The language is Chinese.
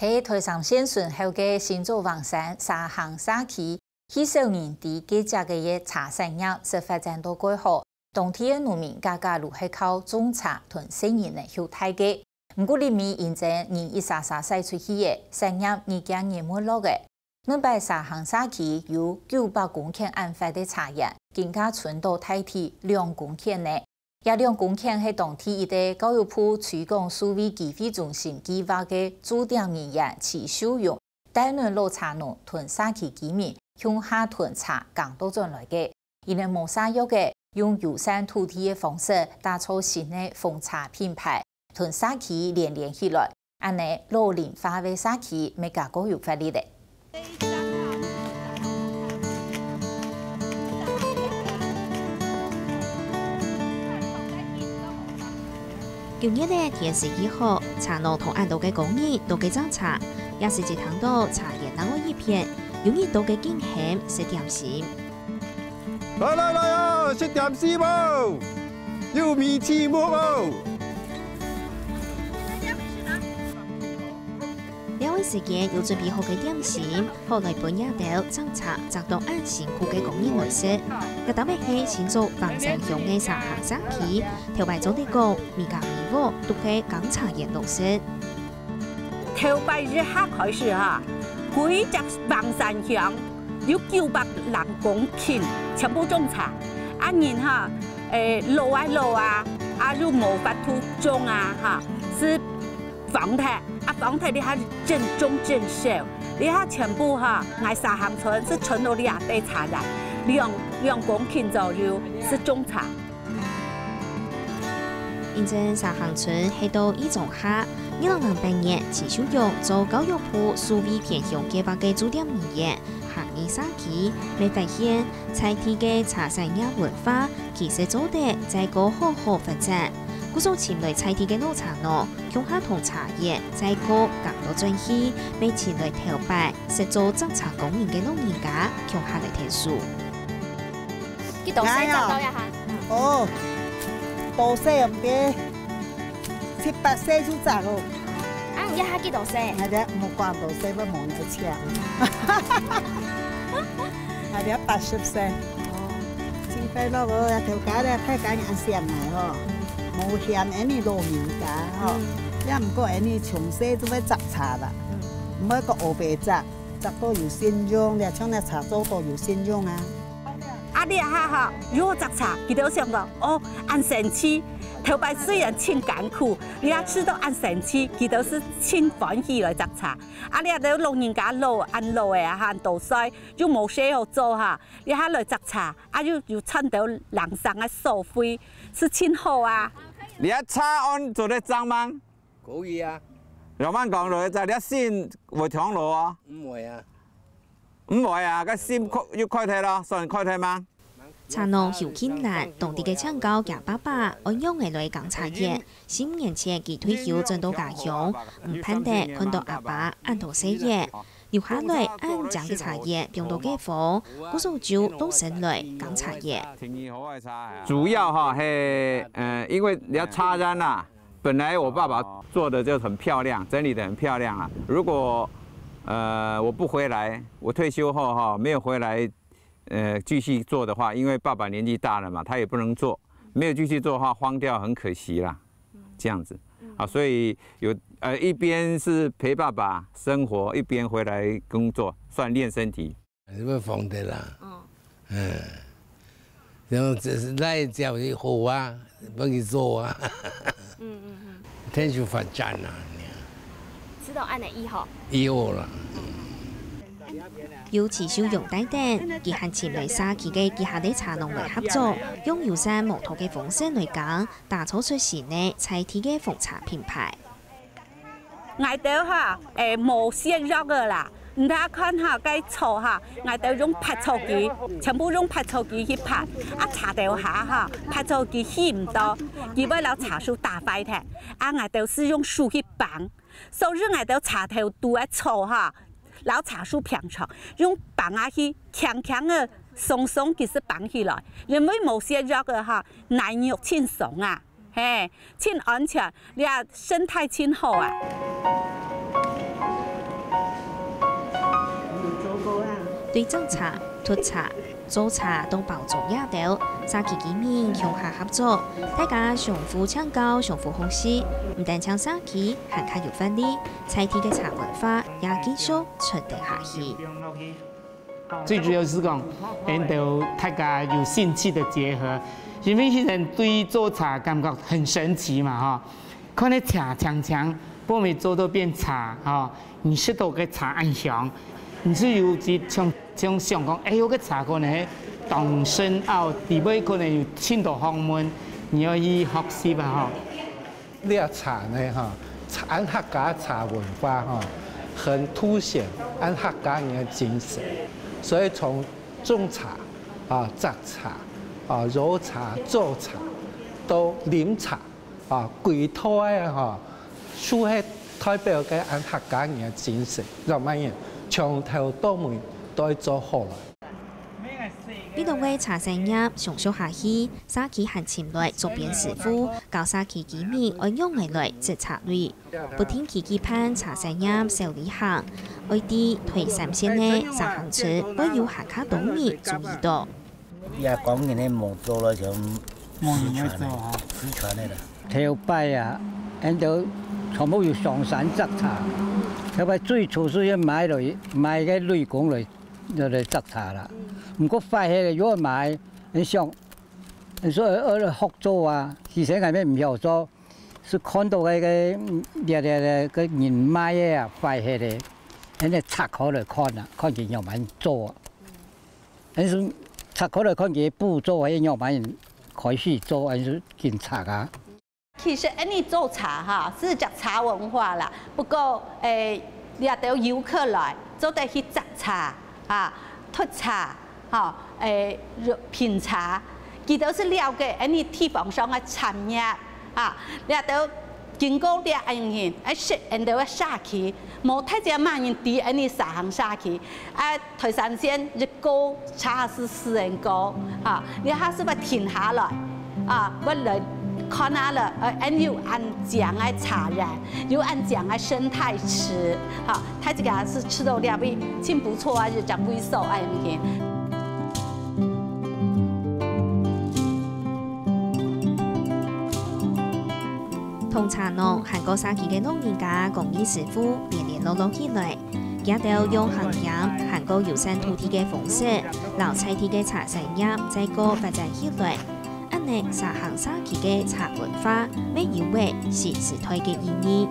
喺台上线顺后嘅新竹黄山沙行沙期，許少年伫幾隻嘅茶產業是發展到幾好，當地嘅農民家家都係靠種茶同生意嚟後大嘅。唔過，裡面現在人一沙沙曬出去嘅產業已經淹沒落嘅。兩擺沙行沙期有900公頃安發的茶葉，更加存到大體2公頃呢。也2公頃係當地一個教育部推廣數位機會中心計劃嘅駐點人員持收用大量老茶農同沙期居民向下囤茶更多進來嘅，因為冇啥藥嘅，用友善土地嘅方式打造新嘅紅茶品牌，同沙期連起來，安尼老齡化嘅沙期未加過有發力嘅。舊年嘅天時幾好，茶農同安度嘅工人都嘅種茶，也是一趟到茶葉冷我一片，容易到嘅驚險食點心。來啊，食點心喎，有米翅木喎。兩位時間有準備好嘅點心，後來半夜到種茶，直到按辛苦嘅工人來食。個特別係新竹黃山鄉嘅沙行沙期，頭擺做啲工，米家米貨都係講茶葉綠色。頭擺日下開始嚇，幾隻黃山鄉有900公頃，全部種茶。人嚇路啊，又冇法度種啊嚇，是房態。房態你下正宗正少，你下全部哈，挨沙行村是存到2堆茶來，2公頃左右是種茶。因正沙行村係到一種下，2008年持收用做教育部數位偏鄉計劃嘅駐點人員，行業沙期，未發現在地嘅茶產業文化其實做得在個好好發展。故做前來採地嘅老茶農，向下同茶葉在個更多轉去，被前來頭擺實做種茶工人嘅老人家，向下嚟聽數。幾多歲摘到一下？哦，多歲唔啲，7、8歲就摘咯。啊，一下幾多歲？係啲冇關多歲，不忙就搶。係啲80歲。哦，前輩攞個條架咧，睇緊眼線嚟嗬。冇嫌安尼老人家吼，也唔過安尼從細就要摘茶啦，唔好個黑白摘到有信用，你像那茶做到有信用啊。你下哈，如果摘茶，佢都想到哦，按神奇，頭擺雖然真艱苦，你也吃到按神奇，佢都是真歡喜來摘茶。你下到老人家老按老嘅哈，到歲又冇嘢好做哈，你下來摘茶，又趁到人生嘅收費，是真好啊！你一茶按做得爭嗎？可以啊。慢慢講落去就你一先會搶路啊？唔會啊。唔會啊，個先要開睇咯，上開睇嗎？茶農邱慶蘭，當地嘅長高夾爸爸，按用嘅來講茶葉。10年前佢退休轉到家鄉，唔盼得看到阿爸按度寫嘢。留下來按將嘅茶葉用到嘅貨，嗰數就都省來講茶葉。主要哈係因為你要茶葉啦，本來我爸爸做的就很漂亮，整理得很漂亮啊。如果我不回來，我退休後哈沒有回來繼續做的話，因為爸爸年紀大了嘛，他也不能做，沒有繼續做的話荒掉很可惜啦，這樣子。啊，所以有一邊是陪爸爸生活，一邊回來工作，算練身體。什麼放得啦？然後就是來教育好啊，幫佢做啊。天數發展啊！知道按哪一號？以後啦。有持收用等等，佢和前來沙期嘅旗下啲茶農來合作，用友善無圖嘅方式來講，打造出新嘅在地嘅紅茶品牌。我哋哈冇鮮肉噶啦，你睇看下雞草哈，我哋用拍草機，全部用拍草機去拍，茶豆下哈，拍草機起唔到，因為攞茶樹打壞嘅，我哋是用樹去綁，所以我哋茶頭都一草哈。老茶樹平長，用綁下去，強強嘅鬆鬆，其實綁起來，因為冇些肉嘅哈，難肉輕鬆啊，嘿，輕安全，你啊生態輕好啊。对种茶、脱茶、做茶都保重亚头，沙期居民向下合作，大家相互请教、相互学习，唔但抢沙期，还较有范例，在地嘅茶文化也继续传承下去。最主要是讲，引导大家有兴趣的结合，因为迄人对做茶感觉很神奇嘛哈，看你茶强，不每做都变茶哈，你识到个茶暗香，你是有只像想讲，有个茶可能动深奥，底尾可能有深度学问，你要去学习吧哈。这个茶呢哈，按客家茶文化哈，很凸显按客家人的精神。所以从种茶啊、摘茶啊、揉茶、做茶，到饮茶啊、规套啊哈，属系代表嘅按客家人嘅精神，就乜嘢從頭到尾都要做好啦。呢度嘅茶生意上少下去，沙期還前來做便師傅，教沙期居民按用嚟來製茶類，不停期盼茶生意受理行。外地推三線嘅沙行村，會有客家島民注意到。也講嘅咧冇做咯，就失傳嘅啦。頭擺啊，喺度全部要上山摘茶，頭擺最初是要買嘅女工嚟摘茶啦。唔過快起嚟，如果買你想，你說學做啊，其實係咩唔曉做，是看到個人買嘅啊，快起嚟。人哋拆開嚟看啊，看見樣板做啊。但是拆開嚟看見步驟，或者樣板開始做，還是檢查啊。其實你做茶哈是食茶文化啦，不過你也到遊客來，做得去摘茶啊、脱茶、品茶，佢都是了解你地方上嘅產業啊，你也到。經過啲人識人哋嘅沙期，冇太只萬人啲人哋沙行沙期，台山縣一個茶是4人高，你還是要停下來，我來看下啦，有安講嘅茶園，有安講嘅生態池，他這個是吃到了味，真不錯啊，就講味素啊咁嘅。同茶農韓國沙期嘅老人家工藝師傅連絡起來，也都用行飲韓國友善土地嘅方式，留在地嘅茶產業再個發展起來。安尼沙行沙期嘅茶文化，未以為是時代嘅意義。